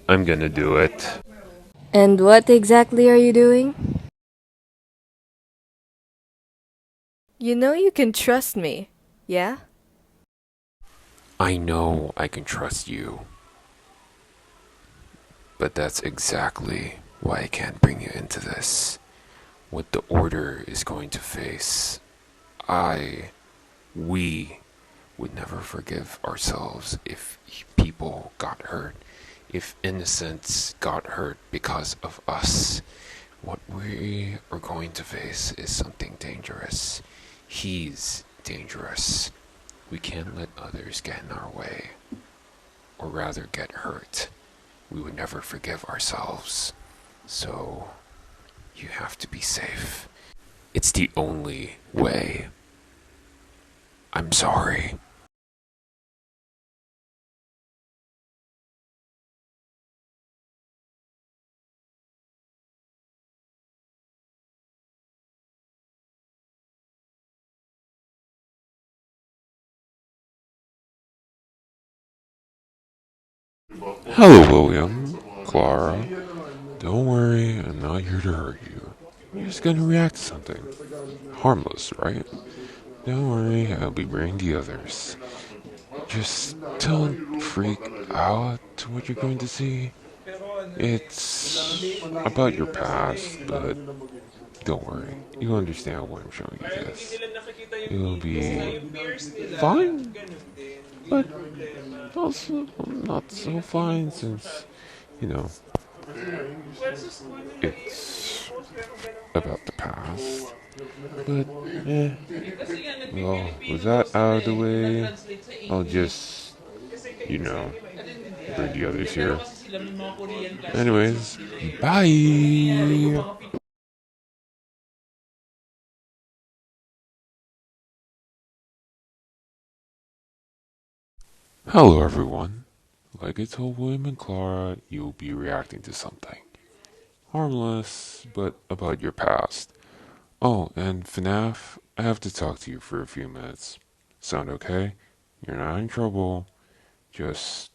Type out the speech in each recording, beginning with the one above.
I'm gonna do it. And what exactly are you doing? You know you can trust me, yeah? I know I can trust you. But that's exactly why I can't bring you into this. What the Order is going to face, we would never forgive ourselves if people got hurt, if innocents got hurt because of us. What we are going to face is something dangerous. He's dangerous. We can't let others get in our way, or rather get hurt. We would never forgive ourselves. So, you have to be safe. It's the only way. I'm sorry. Hello, William. Clara. Don't worry, I'm not here to hurt you. You're just gonna react to something. Harmless, right? Don't worry, I'll be bringing the others. Just don't freak out to what you're going to see. It's about your past, but don't worry. You'll understand why I'm showing you this. It'll be fine, but also not so fine since, you know, it's about the past. But, well, with that out of the way, I'll just, bring the others here. Anyways, bye! Hello, everyone. Like I told William and Clara, you'll be reacting to something. Harmless, but about your past. Oh, and FNAF, I have to talk to you for a few minutes. Sound okay? You're not in trouble. Just,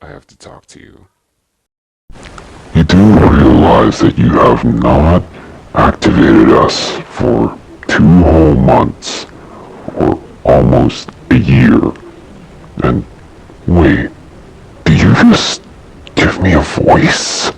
I have to talk to you. You do realize that you have not activated us for 2 whole months, or almost a year. And wait, did you just give me a voice?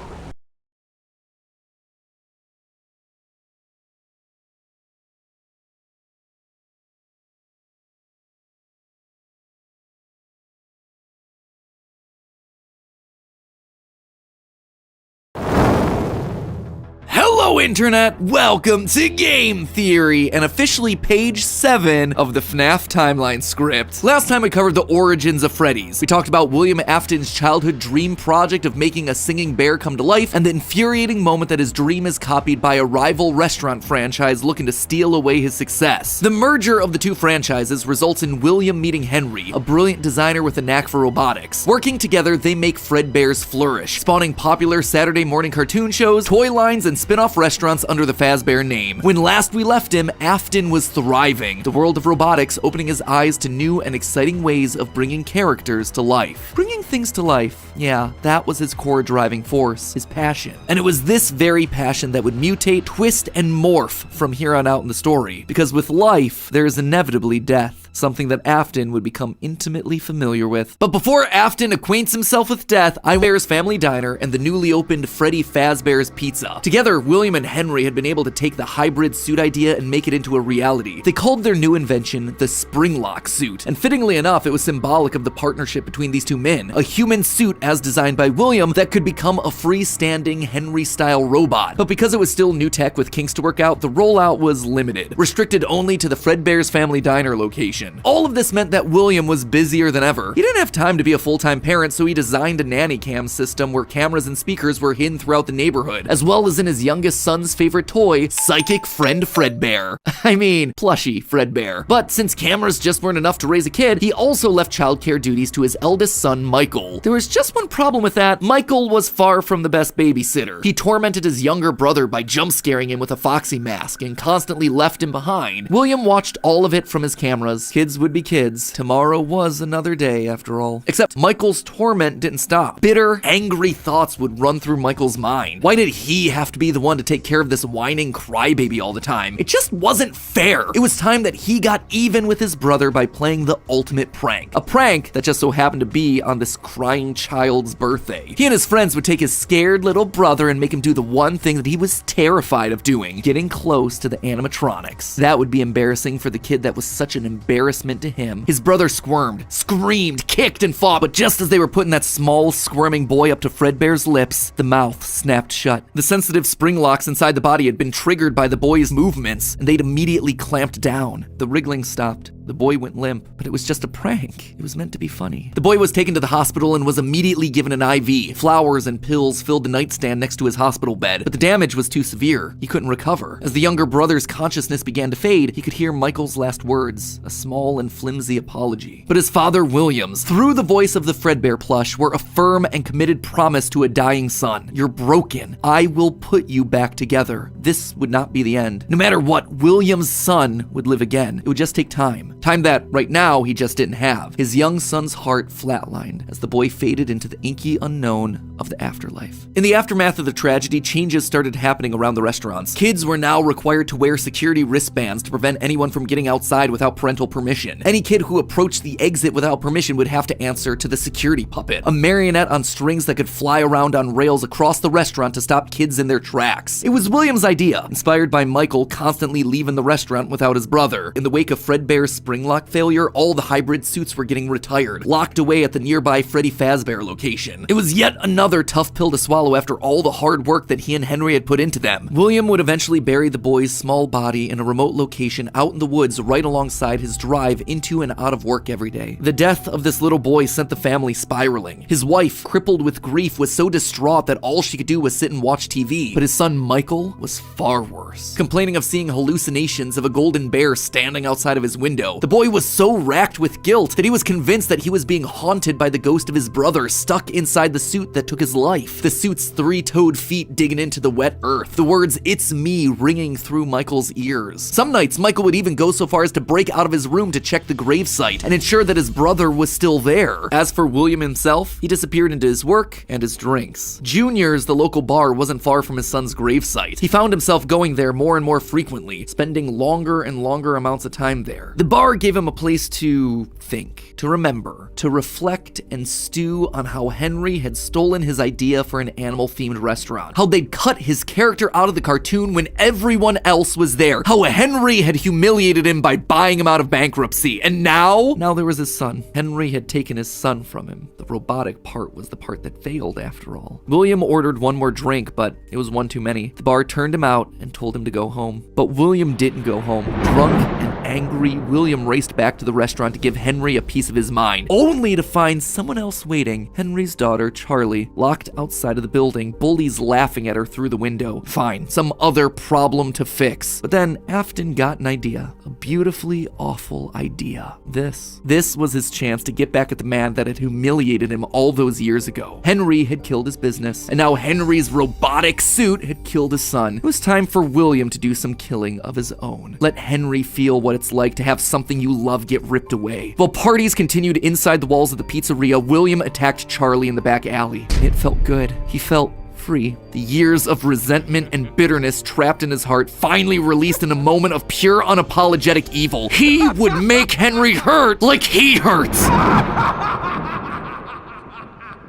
Hello Internet, welcome to Game Theory, and officially page 7 of the FNAF timeline script. Last time we covered the origins of Freddy's. We talked about William Afton's childhood dream project of making a singing bear come to life, and the infuriating moment that his dream is copied by a rival restaurant franchise looking to steal away his success. The merger of the two franchises results in William meeting Henry, a brilliant designer with a knack for robotics. Working together, they make Fredbear's flourish, spawning popular Saturday morning cartoon shows, toy lines, and spin-off restaurants under the Fazbear name. When last we left him, Afton was thriving, the world of robotics opening his eyes to new and exciting ways of bringing characters to life. Bringing things to life, yeah, that was his core driving force, his passion. And it was this very passion that would mutate, twist, and morph from here on out in the story. Because with life, there is inevitably death. Something that Afton would become intimately familiar with. But before Afton acquaints himself with death, Bear's Family Diner and the newly opened Freddy Fazbear's Pizza. Together, William and Henry had been able to take the hybrid suit idea and make it into a reality. They called their new invention the Springlock suit, and fittingly enough, it was symbolic of the partnership between these two men. A human suit as designed by William that could become a freestanding Henry-style robot. But because it was still new tech with kinks to work out, the rollout was limited, restricted only to the Fredbear's Family Diner location. All of this meant that William was busier than ever. He didn't have time to be a full-time parent, so he designed a nanny cam system where cameras and speakers were hidden throughout the neighborhood, as well as in his youngest son's favorite toy, Psychic Friend Fredbear. I mean, plushy Fredbear. But since cameras just weren't enough to raise a kid, he also left childcare duties to his eldest son, Michael. There was just one problem with that. Michael was far from the best babysitter. He tormented his younger brother by jump-scaring him with a Foxy mask and constantly left him behind. William watched all of it from his cameras, Kids would be kids. Tomorrow was another day, after all. Except Michael's torment didn't stop. Bitter, angry thoughts would run through Michael's mind. Why did he have to be the one to take care of this whining crybaby all the time? It just wasn't fair. It was time that he got even with his brother by playing the ultimate prank. A prank that just so happened to be on this crying child's birthday. He and his friends would take his scared little brother and make him do the one thing that he was terrified of doing, getting close to the animatronics. That would be embarrassing for the kid that was such an embarrassment to him. His brother squirmed, screamed, kicked, and fought, but just as they were putting that small, squirming boy up to Fredbear's lips, the mouth snapped shut. The sensitive spring locks inside the body had been triggered by the boy's movements, and they'd immediately clamped down. The wriggling stopped. The boy went limp, but it was just a prank. It was meant to be funny. The boy was taken to the hospital and was immediately given an IV. Flowers and pills filled the nightstand next to his hospital bed, but the damage was too severe. He couldn't recover. As the younger brother's consciousness began to fade, he could hear Michael's last words, a small and flimsy apology. But his father, Williams, through the voice of the Fredbear plush, were a firm and committed promise to a dying son. You're broken. I will put you back together. This would not be the end. No matter what, William's son would live again. It would just take time. Time that, right now, he just didn't have. His young son's heart flatlined as the boy faded into the inky unknown of the afterlife. In the aftermath of the tragedy, changes started happening around the restaurants. Kids were now required to wear security wristbands to prevent anyone from getting outside without parental permission. Any kid who approached the exit without permission would have to answer to the security puppet, a marionette on strings that could fly around on rails across the restaurant to stop kids in their tracks. It was William's idea, inspired by Michael constantly leaving the restaurant without his brother. In the wake of Fredbear's spring lock failure, all the hybrid suits were getting retired, locked away at the nearby Freddy Fazbear location. It was yet another tough pill to swallow after all the hard work that he and Henry had put into them. William would eventually bury the boy's small body in a remote location out in the woods right alongside his drive into and out of work every day. The death of this little boy sent the family spiraling. His wife, crippled with grief, was so distraught that all she could do was sit and watch TV. But his son Michael was far worse, complaining of seeing hallucinations of a golden bear standing outside of his window. The boy was so racked with guilt that he was convinced that he was being haunted by the ghost of his brother stuck inside the suit that took his life. The suit's three-toed feet digging into the wet earth. The words, "It's me," ringing through Michael's ears. Some nights, Michael would even go so far as to break out of his room to check the gravesite and ensure that his brother was still there. As for William himself, he disappeared into his work and his drinks. Junior's, the local bar, wasn't far from his son's gravesite. He found himself going there more and more frequently, spending longer and longer amounts of time there. The bar gave him a place to think, to remember, to reflect and stew on how Henry had stolen his idea for an animal-themed restaurant, how they'd cut his character out of the cartoon when everyone else was there, how Henry had humiliated him by buying him out of bankruptcy, and now there was his son. Henry had taken his son from him. The robotic part was the part that failed, after all. William ordered one more drink, but it was one too many. The bar turned him out and told him to go home. But William didn't go home. Drunk and angry, William raced back to the restaurant to give Henry a piece of his mind, only to find someone else waiting. Henry's daughter, Charlie, locked outside of the building, bullies laughing at her through the window. Fine, some other problem to fix. But then Afton got an idea, a beautifully awful idea. This was his chance to get back at the man that had humiliated him all those years ago. Henry had killed his business, and now Henry's robotic suit had killed his son. It was time for William to do some killing of his own. Let Henry feel what it's like to have something you love get ripped away. While parties continued inside the walls of the pizzeria, William attacked Charlie in the back alley. It felt good. He felt free. The years of resentment and bitterness trapped in his heart finally released in a moment of pure unapologetic evil. He would make Henry hurt like he hurts.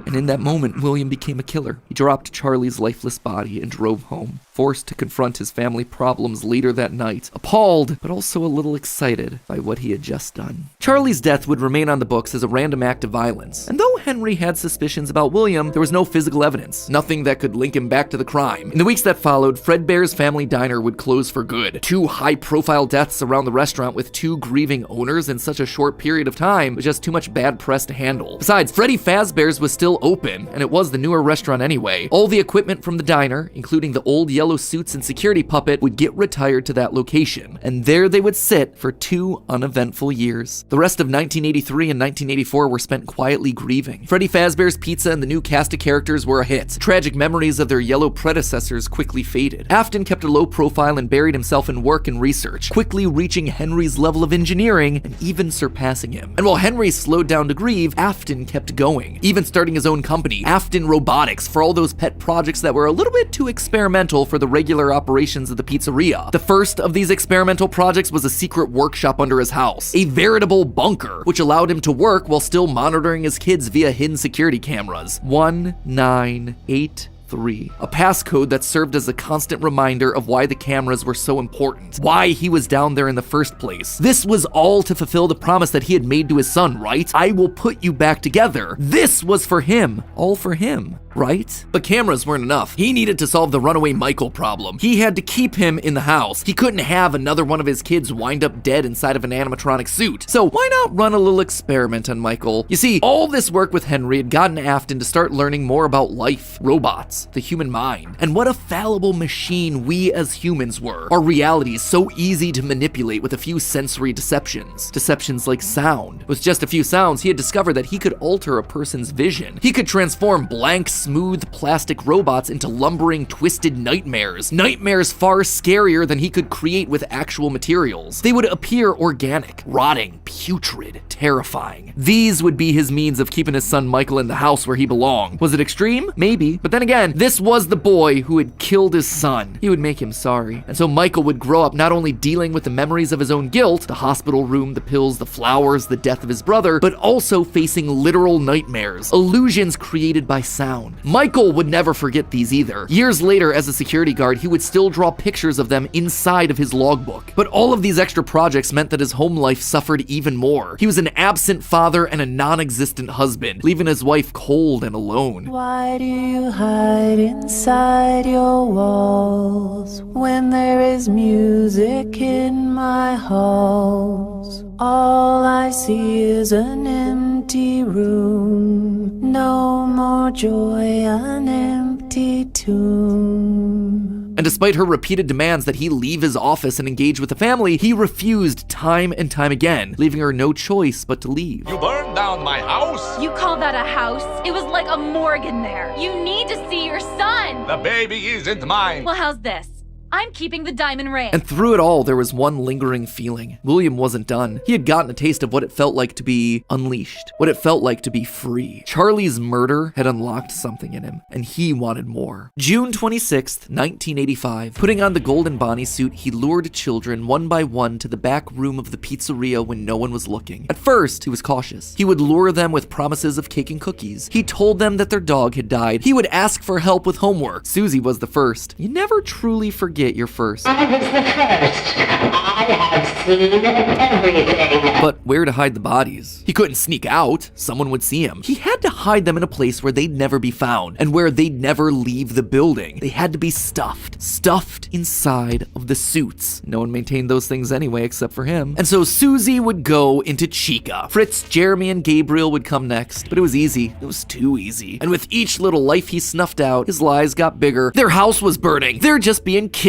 And in that moment, William became a killer. He dropped Charlie's lifeless body and drove home, forced to confront his family problems later that night, appalled, but also a little excited by what he had just done. Charlie's death would remain on the books as a random act of violence. And though Henry had suspicions about William, there was no physical evidence, nothing that could link him back to the crime. In the weeks that followed, Fredbear's family diner would close for good. 2 high-profile deaths around the restaurant with 2 grieving owners in such a short period of time was just too much bad press to handle. Besides, Freddy Fazbear's was still open, and it was the newer restaurant anyway. All the equipment from the diner, including the old yellow yellow suits and security puppet would get retired to that location, and there they would sit for 2 uneventful years. The rest of 1983 and 1984 were spent quietly grieving. Freddy Fazbear's Pizza and the new cast of characters were a hit. Tragic memories of their yellow predecessors quickly faded. Afton kept a low profile and buried himself in work and research, quickly reaching Henry's level of engineering and even surpassing him. And while Henry slowed down to grieve, Afton kept going, even starting his own company, Afton Robotics, for all those pet projects that were a little bit too experimental for the regular operations of the pizzeria. The first of these experimental projects was a secret workshop under his house, a veritable bunker, which allowed him to work while still monitoring his kids via hidden security cameras. 1983. A passcode that served as a constant reminder of why the cameras were so important, why he was down there in the first place. This was all to fulfill the promise that he had made to his son, right? I will put you back together. This was for him, all for him, right? But cameras weren't enough. He needed to solve the runaway Michael problem. He had to keep him in the house. He couldn't have another one of his kids wind up dead inside of an animatronic suit. So why not run a little experiment on Michael? You see, all this work with Henry had gotten Afton to start learning more about life, robots, the human mind, and what a fallible machine we as humans were. Our reality is so easy to manipulate with a few sensory deceptions. Deceptions like sound. With just a few sounds, he had discovered that he could alter a person's vision. He could transform blank, smooth plastic robots into lumbering, twisted nightmares. Nightmares far scarier than he could create with actual materials. They would appear organic, rotting, putrid, terrifying. These would be his means of keeping his son Michael in the house where he belonged. Was it extreme? Maybe. But then again, this was the boy who had killed his son. He would make him sorry. And so Michael would grow up not only dealing with the memories of his own guilt, the hospital room, the pills, the flowers, the death of his brother, but also facing literal nightmares, illusions created by sound. Michael would never forget these either. Years later, as a security guard, he would still draw pictures of them inside of his logbook. But all of these extra projects meant that his home life suffered even more. He was an absent father and a non-existent husband, leaving his wife cold and alone. Why do you hide inside your walls when there is music in my halls? All I see is an empty room, no more joy, an empty tomb. And despite her repeated demands that he leave his office and engage with the family, he refused time and time again, leaving her no choice but to leave. You burned down my house? You call that a house? It was like a morgue in there. You need to see your son. The baby isn't mine. Well, how's this? I'm keeping the diamond ring. And through it all, there was one lingering feeling. William wasn't done. He had gotten a taste of what it felt like to be unleashed, what it felt like to be free. Charlie's murder had unlocked something in him, and he wanted more. June 26th, 1985. Putting on the golden Bonnie suit, he lured children one by one to the back room of the pizzeria when no one was looking. At first, he was cautious. He would lure them with promises of cake and cookies. He told them that their dog had died. He would ask for help with homework. Susie was the first. You never truly forget your first. I was the first. I have seen everything. But where to hide the bodies? He couldn't sneak out. Someone would see him. He had to hide them in a place where they'd never be found and where they'd never leave the building. They had to be stuffed inside of the suits. No one maintained those things anyway except for him. And so Susie would go into Chica. Fritz, Jeremy, and Gabriel would come next. But it was easy. It was too easy. And with each little life he snuffed out, his lies got bigger. Their house was burning. They're just being kidnapped.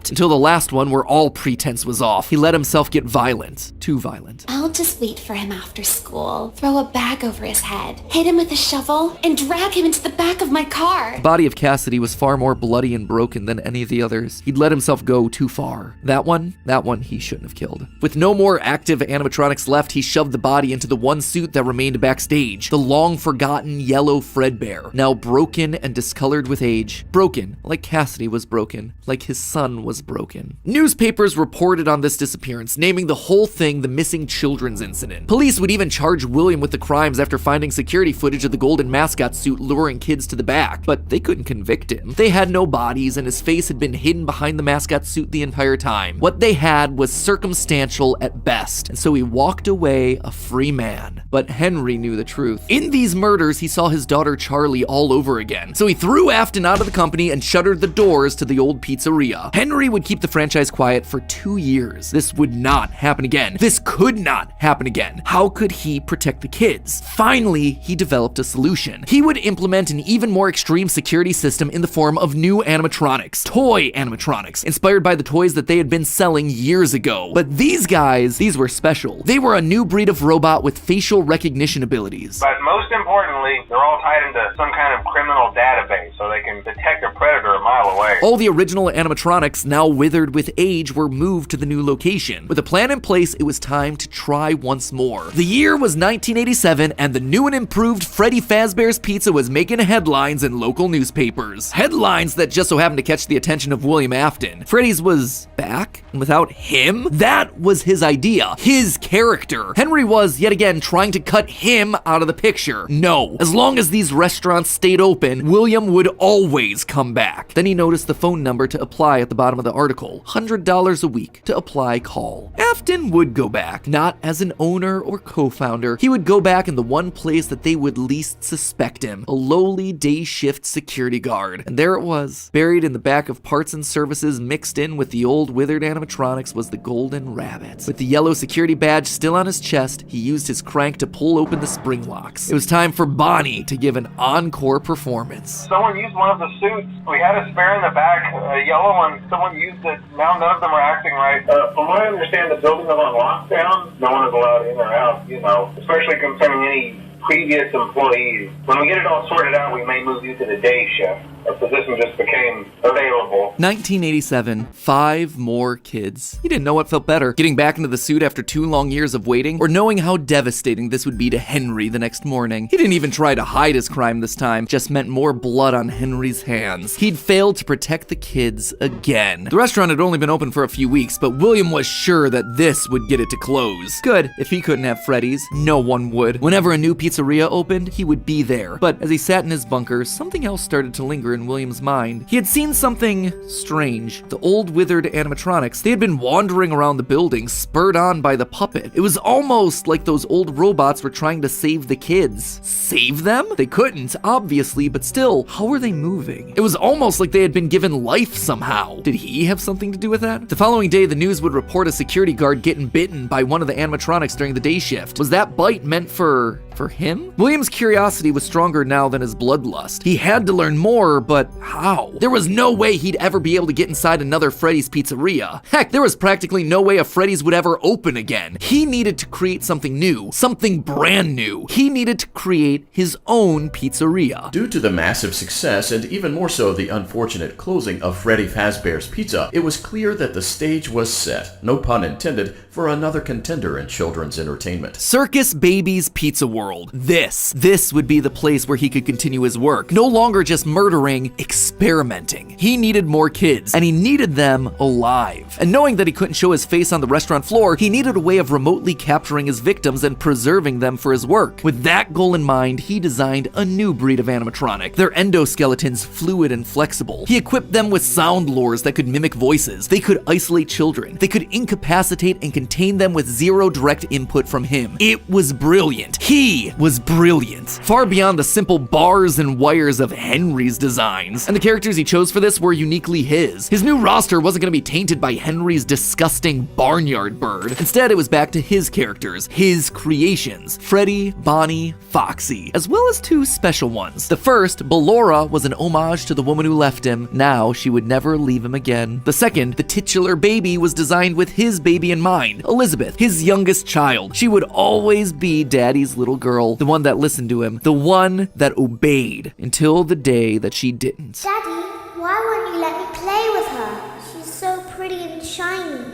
Until the last one where all pretense was off. He let himself get violent. Too violent. I'll just wait for him after school, throw a bag over his head, hit him with a shovel, and drag him into the back of my car. The body of Cassidy was far more bloody and broken than any of the others. He'd let himself go too far. That one he shouldn't have killed. With no more active animatronics left, he shoved the body into the one suit that remained backstage. The long-forgotten yellow Fredbear, now broken and discolored with age. Broken, like Cassidy was broken, like his son was broken. Newspapers reported on this disappearance, naming the whole thing the missing children's incident. Police would even charge William with the crimes after finding security footage of the golden mascot suit luring kids to the back, but they couldn't convict him. They had no bodies and his face had been hidden behind the mascot suit the entire time. What they had was circumstantial at best, and so he walked away a free man. But Henry knew the truth. In these murders, he saw his daughter Charlie all over again, so he threw Afton out of the company and shuttered the doors to the old pizzeria. Pizzeria. Henry would keep the franchise quiet for 2 years. This would not happen again. This could not happen again. How could he protect the kids? Finally, he developed a solution. He would implement an even more extreme security system in the form of new animatronics, toy animatronics, inspired by the toys that they had been selling years ago. But these guys, these were special. They were a new breed of robot with facial recognition abilities. But most importantly, they're all tied into some kind of criminal database so they can detect a predator a mile away. All the original animatronics, now withered with age, were moved to the new location. With a plan in place, it was time to try once more. The year was 1987, and the new and improved Freddy Fazbear's Pizza was making headlines in local newspapers. Headlines that just so happened to catch the attention of William Afton. Freddy's was back, and without him? That was his idea, his character. Henry was, yet again, trying to cut him out of the picture. No. As long as these restaurants stayed open, William would always come back. Then he noticed the phone number to apply at the bottom of the article. $100 a week to apply, call. Afton would go back, not as an owner or co-founder. He would go back in the one place that they would least suspect him, a lowly day shift security guard. And there it was. Buried in the back of parts and services, mixed in with the old withered animatronics, was the golden rabbit. With the yellow security badge still on his chest, he used his crank to pull open the spring locks. It was time for Bonnie to give an encore performance. Someone used one of the suits. We had a spare in the back, a yellow one. Someone used it. Now none of them are acting right. From what I understand, the building is on lockdown. No one is allowed in or out, especially concerning any previous employees. When we get it all sorted out, we may move you to the day shift. A position just became available. 1987, 5 more kids. He didn't know what felt better, getting back into the suit after 2 long years of waiting, or knowing how devastating this would be to Henry the next morning. He didn't even try to hide his crime this time, just meant more blood on Henry's hands. He'd failed to protect the kids again. The restaurant had only been open for a few weeks, but William was sure that this would get it to close. Good, if he couldn't have Freddy's, no one would. Whenever a new pizzeria opened, he would be there. But as he sat in his bunker, something else started to linger in William's mind. He had seen something strange. The old withered animatronics, they had been wandering around the building, spurred on by the puppet. It was almost like those old robots were trying to save the kids. Save them? They couldn't, obviously, but still, how were they moving? It was almost like they had been given life somehow. Did he have something to do with that? The following day, the news would report a security guard getting bitten by one of the animatronics during the day shift. Was that bite meant for him? William's curiosity was stronger now than his bloodlust. He had to learn more, but how? There was no way he'd ever be able to get inside another Freddy's Pizzeria. Heck, there was practically no way a Freddy's would ever open again. He needed to create something new, something brand new. He needed to create his own pizzeria. Due to the massive success, and even more so the unfortunate closing of Freddy Fazbear's Pizza, it was clear that the stage was set, no pun intended, for another contender in children's entertainment. Circus Baby's Pizza World. This would be the place where he could continue his work. No longer just murdering, experimenting. He needed more kids, and he needed them alive. And knowing that he couldn't show his face on the restaurant floor, he needed a way of remotely capturing his victims and preserving them for his work. With that goal in mind, he designed a new breed of animatronic. Their endoskeletons fluid and flexible. He equipped them with sound lures that could mimic voices. They could isolate children. They could incapacitate and contain them with zero direct input from him. It was brilliant. He was brilliant. Far beyond the simple bars and wires of Henry's designs. And the characters he chose for this were uniquely his. His new roster wasn't going to be tainted by Henry's disgusting barnyard bird. Instead, it was back to his characters, his creations, Freddy, Bonnie, Foxy, as well as 2 special ones. The first, Ballora, was an homage to the woman who left him. Now she would never leave him again. The second, the titular baby, was designed with his baby in mind, Elizabeth, his youngest child. She would always be Daddy's little girl, the one that listened to him, the one that obeyed, until the day that she didn't. Daddy, why won't you let me play with her? She's so pretty and shiny.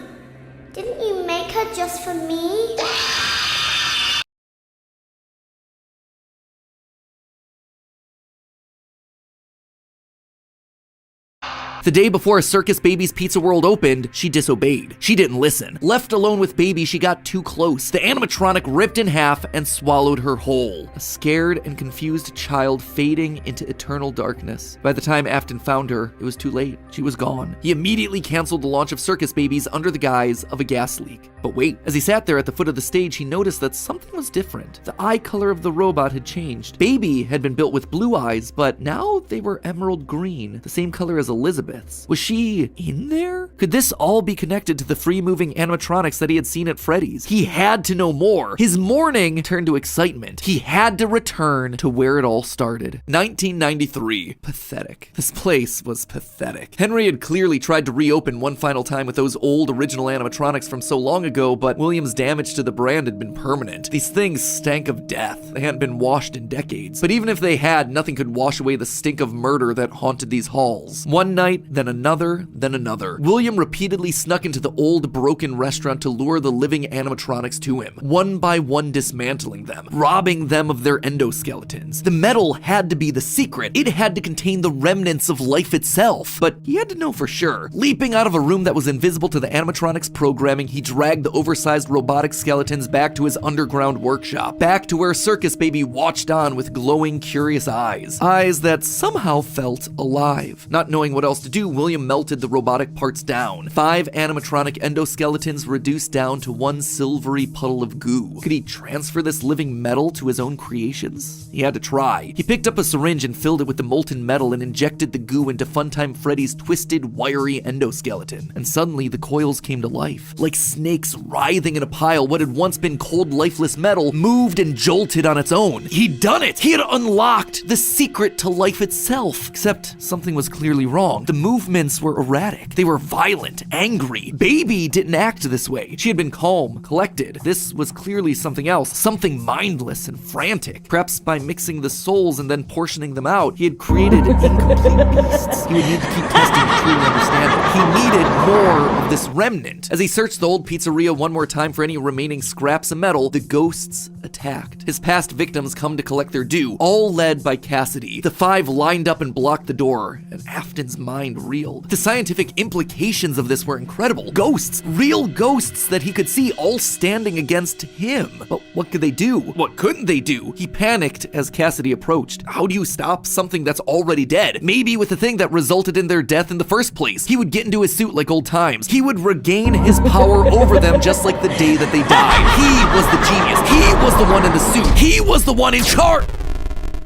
Didn't you make her just for me? The day before Circus Baby's Pizza World opened, she disobeyed. She didn't listen. Left alone with Baby, she got too close. The animatronic ripped in half and swallowed her whole. A scared and confused child fading into eternal darkness. By the time Afton found her, it was too late. She was gone. He immediately canceled the launch of Circus Babies under the guise of a gas leak. But wait, as he sat there at the foot of the stage, he noticed that something was different. The eye color of the robot had changed. Baby had been built with blue eyes, but now they were emerald green, the same color as Elizabeth. Elizabeth's. Was she in there? Could this all be connected to the free-moving animatronics that he had seen at Freddy's? He had to know more. His mourning turned to excitement. He had to return to where it all started. 1993. Pathetic. This place was pathetic. Henry had clearly tried to reopen one final time with those old original animatronics from so long ago, but William's damage to the brand had been permanent. These things stank of death. They hadn't been washed in decades. But even if they had, nothing could wash away the stink of murder that haunted these halls. One night, then another, then another. William repeatedly snuck into the old broken restaurant to lure the living animatronics to him, one by one dismantling them, robbing them of their endoskeletons. The metal had to be the secret. It had to contain the remnants of life itself. But he had to know for sure. Leaping out of a room that was invisible to the animatronics programming, he dragged the oversized robotic skeletons back to his underground workshop, back to where Circus Baby watched on with glowing, curious eyes. Eyes that somehow felt alive. Not knowing what else to do, William melted the robotic parts down. 5 animatronic endoskeletons reduced down to one silvery puddle of goo. Could he transfer this living metal to his own creations? He had to try. He picked up a syringe and filled it with the molten metal and injected the goo into Funtime Freddy's twisted, wiry endoskeleton. And suddenly the coils came to life. Like snakes writhing in a pile, what had once been cold, lifeless metal moved and jolted on its own. He'd done it! He had unlocked the secret to life itself. Except something was clearly wrong. The movements were erratic. They were violent, angry. Baby didn't act this way. She had been calm, collected. This was clearly something else, something mindless and frantic. Perhaps by mixing the souls and then portioning them out, he had created incomplete beasts. He would need to keep testing to truly understand it. He needed more of this remnant. As he searched the old pizzeria one more time for any remaining scraps of metal, the ghosts attacked. His past victims come to collect their due, all led by Cassidy. The 5 lined up and blocked the door, and Afton's mind reeled. The scientific implications of this were incredible. Ghosts, real ghosts that he could see, all standing against him. But what could they do? What couldn't they do? He panicked as Cassidy approached. How do you stop something that's already dead? Maybe with the thing that resulted in their death in the first place. He would get into his suit like old times. He would regain his power over them just like the day that they died. He was the genius. He was the one in the suit. He was the one in charge.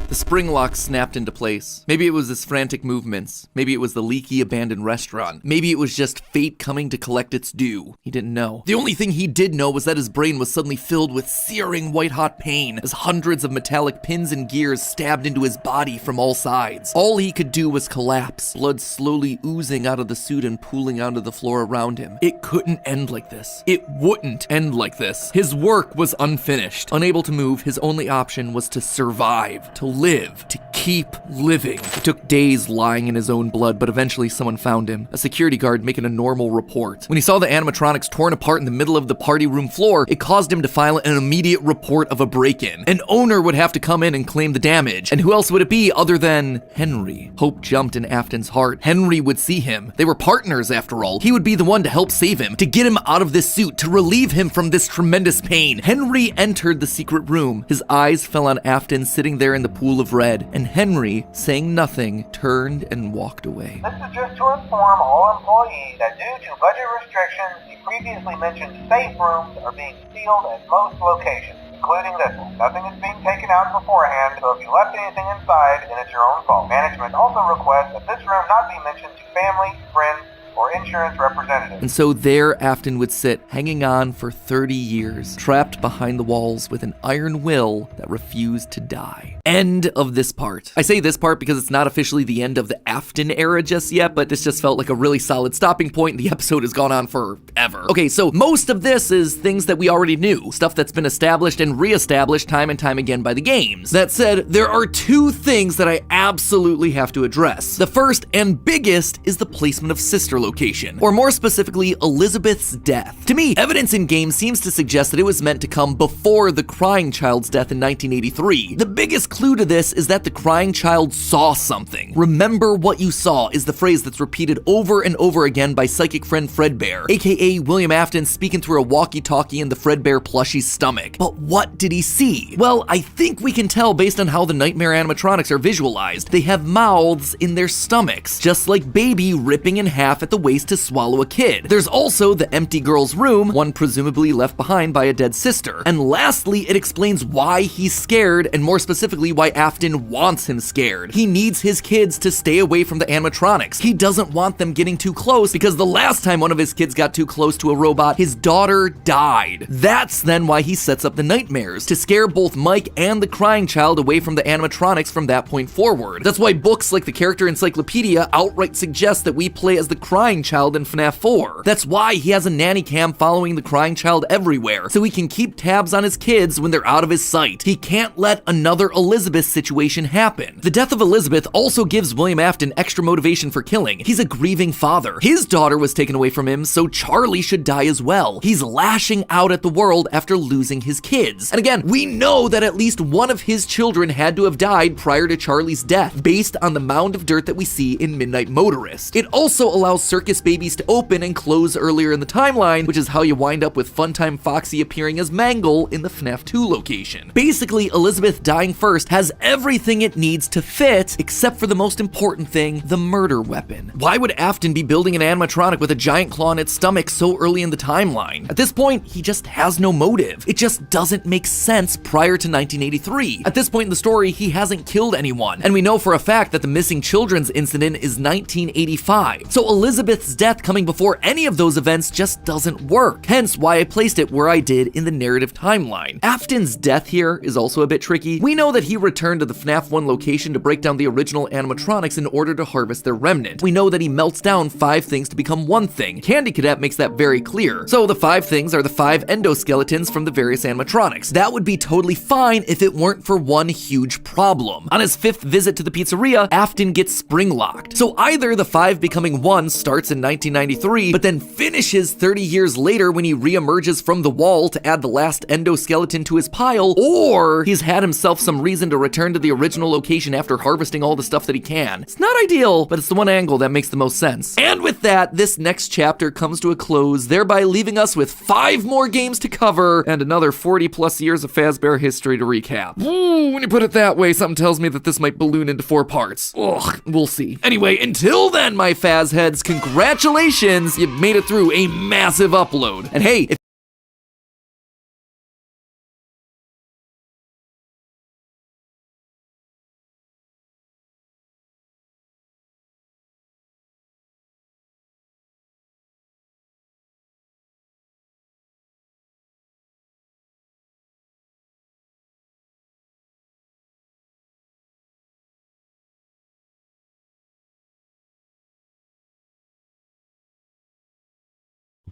The spring lock snapped into place. Maybe it was his frantic movements. Maybe it was the leaky abandoned restaurant. Maybe it was just fate coming to collect its due. He didn't know. The only thing he did know was that his brain was suddenly filled with searing white-hot pain as hundreds of metallic pins and gears stabbed into his body from all sides. All he could do was collapse, blood slowly oozing out of the suit and pooling onto the floor around him. It couldn't end like this. It wouldn't end like this. His work was unfinished. Unable to move, his only option was to survive, to live, to keep living. It took days lying in his own blood, but eventually someone found him, a security guard making a normal report. When he saw the animatronics torn apart in the middle of the party room floor, it caused him to file an immediate report of a break-in. An owner would have to come in and claim the damage, and who else would it be other than Henry? Hope jumped in Afton's heart. Henry would see him. They were partners after all. He would be the one to help save him, to get him out of this suit, to relieve him from this tremendous pain. Henry entered the secret room. His eyes fell on Afton sitting there in the pool of red, and Henry, saying nothing, turned and walked away. This is just to inform all employees that due to budget restrictions, the previously mentioned safe rooms are being sealed at most locations, including this one. Nothing is being taken out beforehand, so if you left anything inside, then it's your own fault. Management also requests that this room not be mentioned to family, friends, or insurance representatives. And so there Afton would sit, hanging on for 30 years, trapped behind the walls with an iron will that refused to die. End of this part. I say this part because it's not officially the end of the Afton era just yet, but this just felt like a really solid stopping point. The episode has gone on forever. Okay, so most of this is things that we already knew, stuff that's been established and reestablished time and time again by the games. That said, there are 2 things that I absolutely have to address. The first and biggest is the placement of sister location, or more specifically, Elizabeth's death. To me, evidence in game seems to suggest that it was meant to come before the crying child's death in 1983. The biggest clue to this is that the crying child saw something. Remember what you saw is the phrase that's repeated over and over again by psychic friend Fredbear, aka William Afton speaking through a walkie-talkie in the Fredbear plushie's stomach. But what did he see? Well, I think we can tell based on how the nightmare animatronics are visualized. They have mouths in their stomachs, just like Baby ripping in half at the the waste to swallow a kid. There's also the empty girl's room, one presumably left behind by a dead sister. And lastly, it explains why he's scared, and more specifically why Afton wants him scared. He needs his kids to stay away from the animatronics. He doesn't want them getting too close because the last time one of his kids got too close to a robot, his daughter died. That's then why he sets up the nightmares, to scare both Mike and the crying child away from the animatronics from that point forward. That's why books like the Character Encyclopedia outright suggest that we play as the crying child in FNAF 4. That's why he has a nanny cam following the crying child everywhere, so he can keep tabs on his kids when they're out of his sight. He can't let another Elizabeth situation happen. The death of Elizabeth also gives William Afton extra motivation for killing. He's a grieving father. His daughter was taken away from him, so Charlie should die as well. He's lashing out at the world after losing his kids. And again, we know that at least one of his children had to have died prior to Charlie's death, based on the mound of dirt that we see in Midnight Motorist. It also allows Circus Babies to open and close earlier in the timeline, which is how you wind up with Funtime Foxy appearing as Mangle in the FNAF 2 location. Basically, Elizabeth dying first has everything it needs to fit, except for the most important thing, the murder weapon. Why would Afton be building an animatronic with a giant claw in its stomach so early in the timeline? At this point, he just has no motive. It just doesn't make sense prior to 1983. At this point in the story, he hasn't killed anyone, and we know for a fact that the missing children's incident is 1985. So Elizabeth's death coming before any of those events just doesn't work, hence why I placed it where I did in the narrative timeline. Afton's death here is also a bit tricky. We know that he returned to the FNAF 1 location to break down the original animatronics in order to harvest their remnant. We know that he melts down 5 things to become one thing. Candy Cadet makes that very clear. So the 5 things are the 5 endoskeletons from the various animatronics. That would be totally fine if it weren't for one huge problem. On his 5th visit to the pizzeria, Afton gets spring locked. So either the 5 becoming 1 starts in 1993, but then finishes 30 years later when he re-emerges from the wall to add the last endoskeleton to his pile, or he's had himself some reason to return to the original location after harvesting all the stuff that he can. It's not ideal, but it's the one angle that makes the most sense. And with that, this next chapter comes to a close, thereby leaving us with 5 more games to cover and another 40 plus years of Fazbear history to recap. Ooh, when you put it that way, something tells me that this might balloon into 4 parts. Ugh, we'll see. Anyway, until then, my Faz heads, congratulations, you made it through a massive upload. And hey, if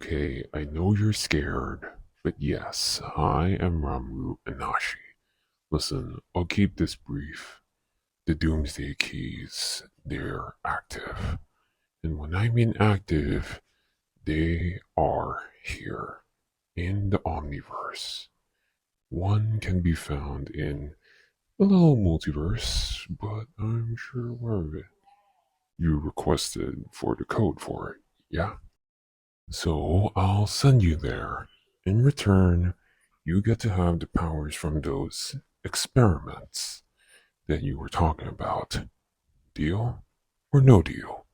Okay, I know you're scared, but yes, I am Ramru Inashi. Listen, I'll keep this brief. The Doomsday Keys, they're active. And when I mean active, they are here, in the Omniverse. One can be found in a little multiverse, but I'm sure aware of it. You requested for the code for it, yeah? So I'll send you there. In return, you get to have the powers from those experiments that you were talking about. Deal or no deal?